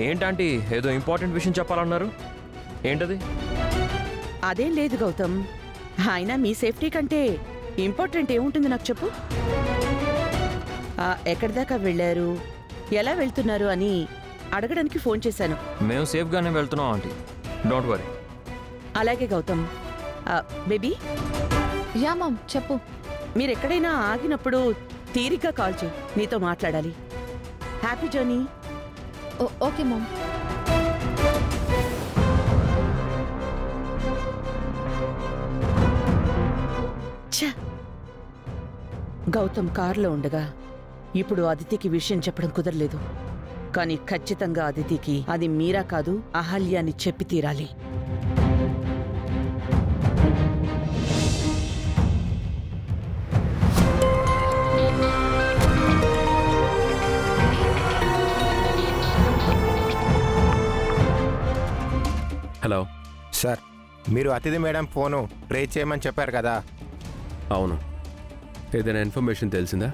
ఏంటంటే ఏదో ఇంపార్టెంట్ విషయం చెప్పాలన్నారు, ఏంటది? అదేం లేదు గౌతమ్, అయినా మీ సేఫ్టీ కంటే ఇంపార్టెంట్ ఏముంటుంది నాకు చెప్పు. ఎక్కడి దాకా వెళ్ళారు, ఎలా వెళ్తున్నారు అని అడగడానికి ఫోన్ చేశాను. మేము సేఫ్గానే వెళ్తున్నాం ఆంటీ, డోంట్ వరీ. అలాగే గౌతమ్. బేబీ, యా మామ్, చెప్పు. మీరెక్కడైనా ఆగినప్పుడు తీరిగ్గా కాల్ చేయి, నీతో మాట్లాడాలి. Happy journey. Okay ma'am. ఛ! గౌతమ్ కారులో ఉండగా ఇప్పుడు అదితికి విషయం చెప్పడం కుదరలేదు. కానీ ఖచ్చితంగా అదితికి అది మీరా కాదు, అహల్య అని చెప్పి తీరాలి. హలో సార్, మీరు అతిథి మేడం ఫోను ట్రేస్ చేయమని చెప్పారు కదా. అవును, ఏదైనా ఇన్ఫర్మేషన్ తెలిసిందా?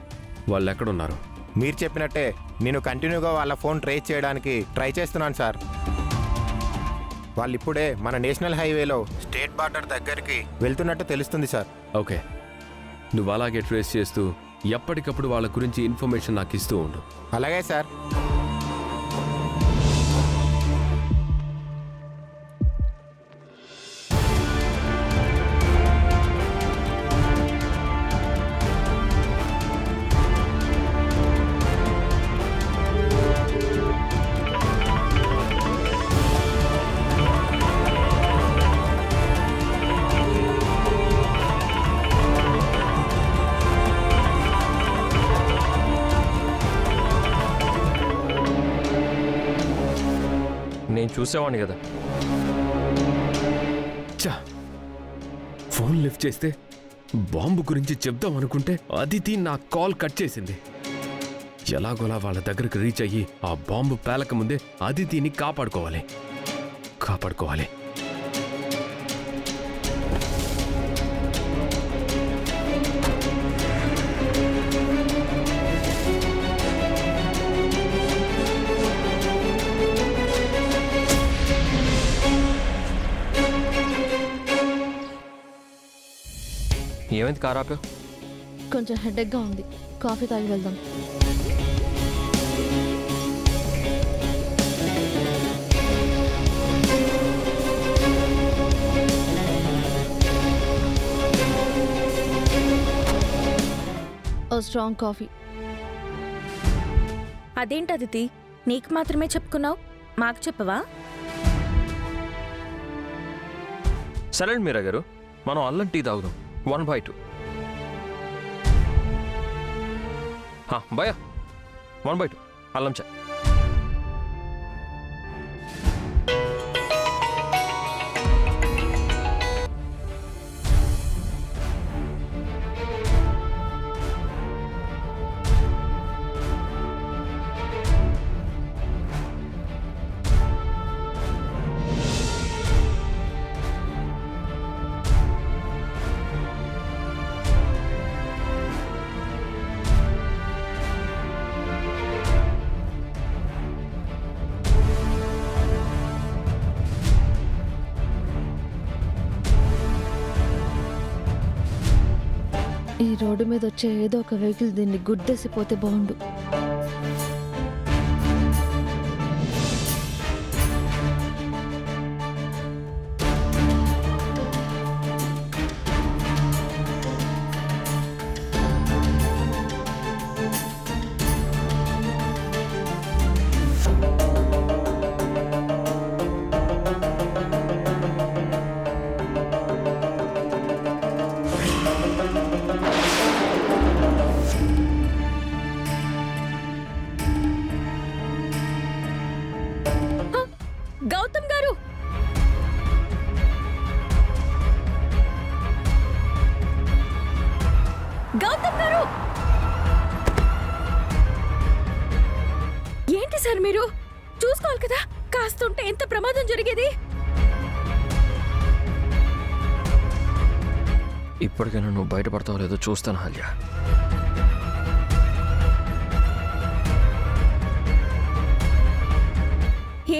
వాళ్ళు ఎక్కడున్నారు? మీరు చెప్పినట్టే నేను కంటిన్యూగా వాళ్ళ ఫోన్ ట్రేస్ చేయడానికి ట్రై చేస్తున్నాను సార్. వాళ్ళు ఇప్పుడే మన నేషనల్ హైవేలో స్టేట్ బార్డర్ దగ్గరికి వెళ్తున్నట్టు తెలుస్తుంది సార్. ఓకే, నువ్వు అలాగే ట్రేస్ చేస్తూ ఎప్పటికప్పుడు వాళ్ళ గురించి ఇన్ఫర్మేషన్ నాకు ఇస్తూ ఉండు. అలాగే సార్. నేను చూసేవాడిని కదా. చా, ఫోన్ లిఫ్ట్ చేస్తే బాంబు గురించి చెప్దాం అనుకుంటే అదితి నా కాల్ కట్ చేసింది. ఎలాగోలా వాళ్ళ దగ్గరికి రీచ్ అయ్యి ఆ బాంబు పేలక ముందే అదితిని కాపాడుకోవాలి. ఏమైంది కార్ ఆపా? కొంచెం హెడేక్గా ఉంది, కాఫీ తాగి వెళ్దాం. ఓ స్ట్రాంగ్ కాఫీ. అదేంటదితి, నీకు మాత్రమే చెప్పుకున్నావు, మాకు చెప్పవా? సరే మీరా గారు, మనం అల్లం టీ తాగుదాం, 1/2. భయ్యా 1/2 అల్లం చాయ్. ఈ రోడ్డు మీద వచ్చే ఏదో ఒక వెహికల్ దీన్ని గుద్దేసిపోతే బాగుండు. గౌతమ్ గారు, గౌతమ్ గారు, ఏంటి సార్ మీరు? చూసుకోవాలి కదా, కాస్తుంటే ఎంత ప్రమాదం జరిగేది. ఇప్పటికైనా నువ్వు బయటపడతావు లేదో చూస్తాను అహల్య.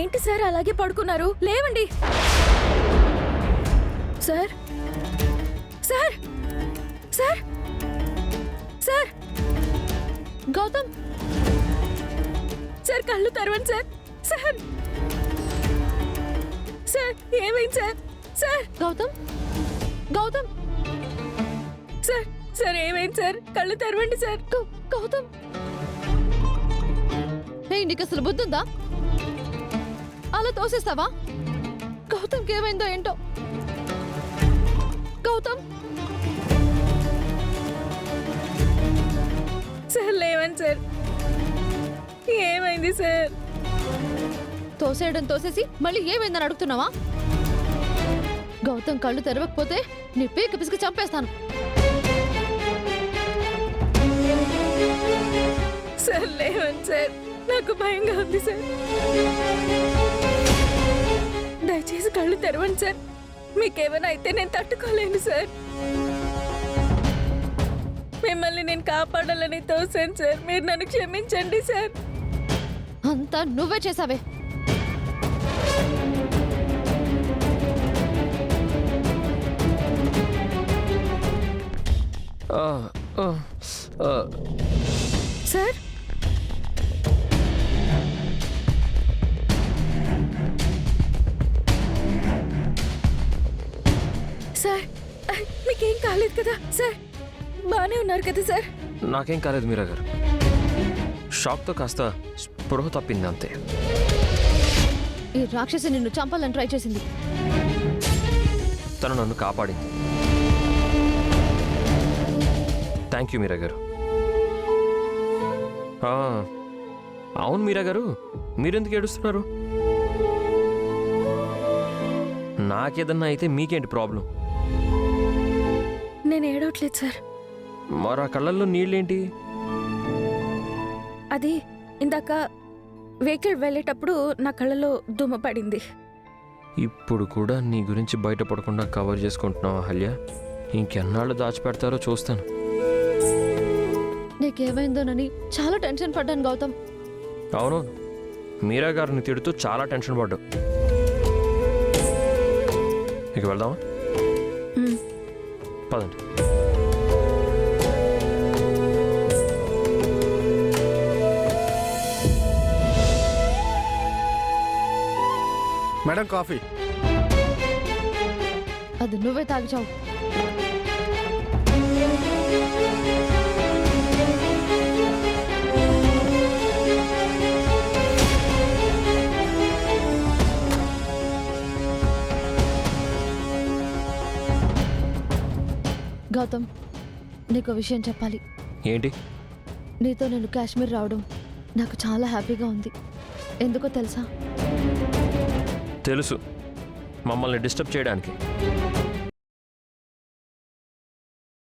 ఏంటి సార్ అలాగే పడుకున్నారు? లేవండి. Sir sir sir sir Gautam, sir కళ్ళు తెరవండి సార్. సార్ సార్ ఏమైంది sir? Sir Gautam, Gautam, sir sir ఏమైంది సార్? కళ్ళు తెరవండి సార్. గౌతమ్, నీకు అసలు బుద్ధుందా? అలా తోసేస్తావా? గౌతమ్కి ఏమైందో ఏంటో. గౌతమ్, సార్ లేవండి సార్. ఏమైంది సార్? తోసేయడం తోసేసి మళ్ళీ ఏమైందని అడుగుతున్నావా? గౌతమ్ కళ్ళు తెరవకపోతే నీ పీక పిసికి చంపేస్తాను. సార్ లేవండి సార్, నాకు భయంగా ఉంది సార్. దయచేసి కళ్ళు తెరవండి సార్. మీకేమైనా అయితే నేను తట్టుకోలేను సార్. మిమ్మల్ని నేను కాపాడాలని తోసాను సార్. మీరు నన్ను క్షమించండి సార్. అంతా నువ్వే చేసావే. ఆ, ఆ, ఆ, సార్ సార్ మీకేం కాలేదు కదా సార్? బానే ఉన్నారు కదా సార్? నాకేం కాలేదు మీరా గారు. షాక్తో కాస్త స్పృహ తప్పింది అంతే. ఈ రాక్షసి నిన్ను చంపాలని ట్రై చేసింది. తను నన్ను కాపాడింది. థ్యాంక్ యూ మీరా గారు. ఆ, అవును మీరా గారు, మీరెందుకు ఏడుస్తున్నారు? నాకేదన్నా అయితే మీకేంటి ప్రాబ్లం? నేను ఏడవట్లేదు సార్. మరి ఆ కళ్ళల్లో నీళ్ళేంటి? అది ఇందాక వెహికల్ వెళ్ళేటప్పుడు నా కళ్ళలో దుమ్మ పడింది. ఇప్పుడు కూడా నీ గురించి బయటపడకుండా కవర్ చేసుకుంటున్నావా హల్య? ఇంకెన్నాళ్ళు దాచిపెడతారో చూస్తాను. నీకేమైందోనని చాలా టెన్షన్ పడ్డాను గౌతమ్. అవును, మీరా గారిని తిడుతూ చాలా టెన్షన్ పడ్డావు. ఇక వెళ్దామా? మ్. పదండి. Madam coffee. అది నువ్వే తాగిచావు. గౌతమ్, నీకు విషయం చెప్పాలి. ఏంటి? నీతో నేను కాశ్మీర్ రావడం నాకు చాలా హ్యాపీగా ఉంది. ఎందుకో తెలుసా? తెలుసు, మమ్మల్ని డిస్టర్బ్ చేయడానికి.